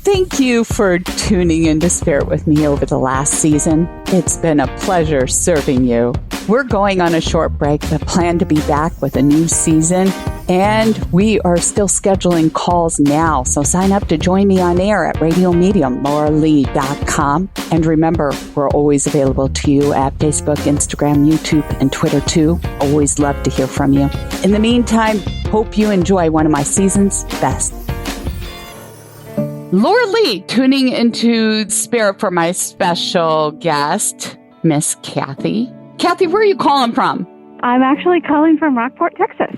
Thank you for tuning into Spirit with me over the last season. It's been a pleasure serving you. We're going on a short break, but plan to be back with a new season. And we are still scheduling calls now, so sign up to join me on air at Radio Medium, LauraLee.com. And remember, we're always available to you at Facebook, Instagram, YouTube, and Twitter too. Always love to hear from you. In the meantime, hope you enjoy one of my season's best. Laura Lee, tuning into Spirit for my special guest, Miss Kathy. Kathy, where are you calling from? I'm actually calling from Rockport, Texas.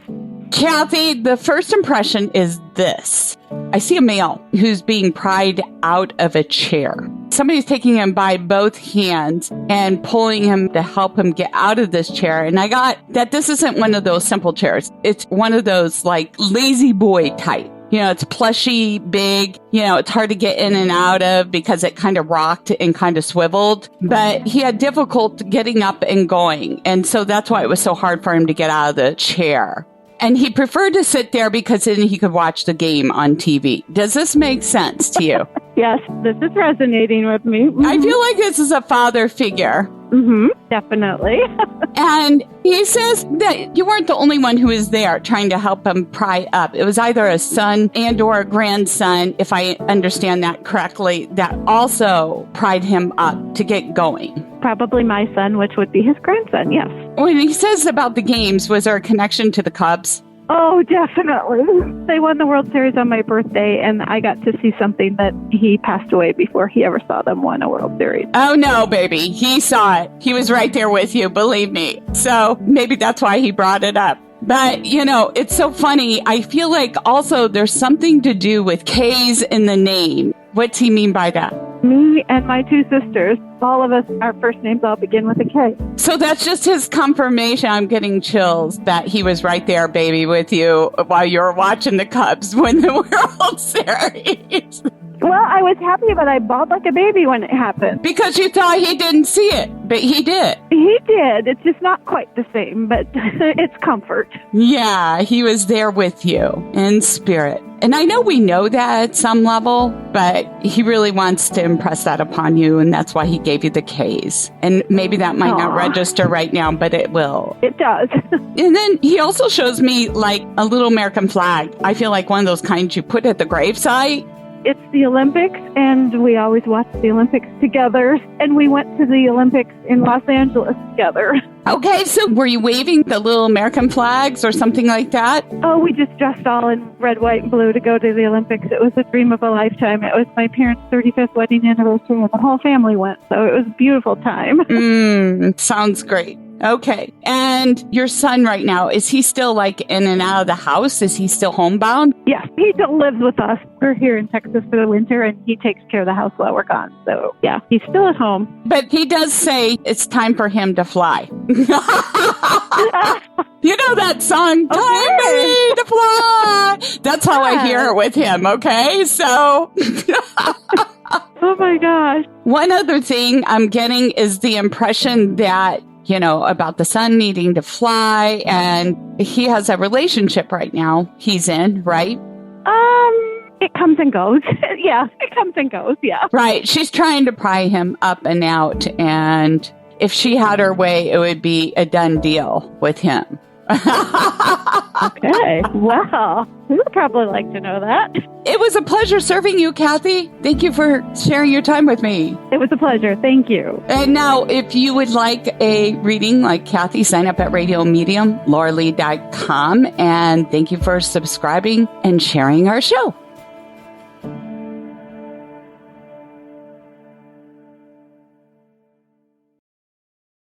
Kathy, the first impression is this. I see a male who's being pried out of a chair. Somebody's taking him by both hands and pulling him to help him get out of this chair. And I got that this isn't one of those simple chairs. It's one of those like lazy boy type. You know, it's plushy, big, you know, it's hard to get in and out of because it kind of rocked and kind of swiveled, but he had difficulty getting up and going. And so that's why it was so hard for him to get out of the chair. And he preferred to sit there because then he could watch the game on TV. Does this make sense to you? Yes, this is resonating with me. Mm-hmm. I feel like this is a father figure. Mm-hmm, definitely. And he says that you weren't the only one who was there trying to help him pry up. It was either a son and or a grandson, if I understand that correctly, that also pried him up to get going. Probably my son, which would be his grandson, yes. When he says about the games, was there a connection to the Cubs? Oh, definitely. They won the World Series on my birthday, and I got to see something that he passed away before he ever saw them win a World Series. Oh, no, baby. He saw it. He was right there with you, believe me. So maybe that's why he brought it up. But, you know, it's so funny. I feel like also there's something to do with K's in the name. What's he mean by that? Me and my two sisters, all of us, our first names all begin with a K. So that's just his confirmation. I'm getting chills that he was right there, baby, with you while you were watching the Cubs win the World Series. Well, I was happy, but I bawled like a baby when it happened. Because you thought he didn't see it, but he did. He did. It's just not quite the same, but it's comfort. Yeah, he was there with you in spirit. And I know we know that at some level, but he really wants to impress that upon you, and that's why he gave you the K's. And maybe that might not register right now, but it will. It does. And then he also shows me like a little American flag. I feel like one of those kinds you put at the gravesite. It's the Olympics, and we always watch the Olympics together. And we went to the Olympics in Los Angeles together. Okay, so were you waving the little American flags or something like that? Oh, we just dressed all in red, white, and blue to go to the Olympics. It was a dream of a lifetime. It was my parents' 35th wedding anniversary, and the whole family went. So it was a beautiful time. Sounds great. Okay. And your son right now, is he still like in and out of the house? Is he still homebound? Yes, he still lives with us. We're here in Texas for the winter, and he takes care of the house while we're gone. So, yeah, he's still at home. But he does say it's time for him to fly. You know that song, Time for Me to Fly? That's how I hear it with him, okay? So... Oh, my gosh. One other thing I'm getting is the impression that, you know, about the son needing to fly, and he has a relationship right now he's in, right? It comes and goes. Yeah, it comes and goes, yeah. Right. She's trying to pry him up and out, and if she had her way, it would be a done deal with him. Okay. Wow. We would probably like to know that. It was a pleasure serving you, Kathy. Thank you for sharing your time with me. It was a pleasure. Thank you. And now, if you would like a reading like Kathy, sign up at Radio Medium, LauraLee.com. And thank you for subscribing and sharing our show.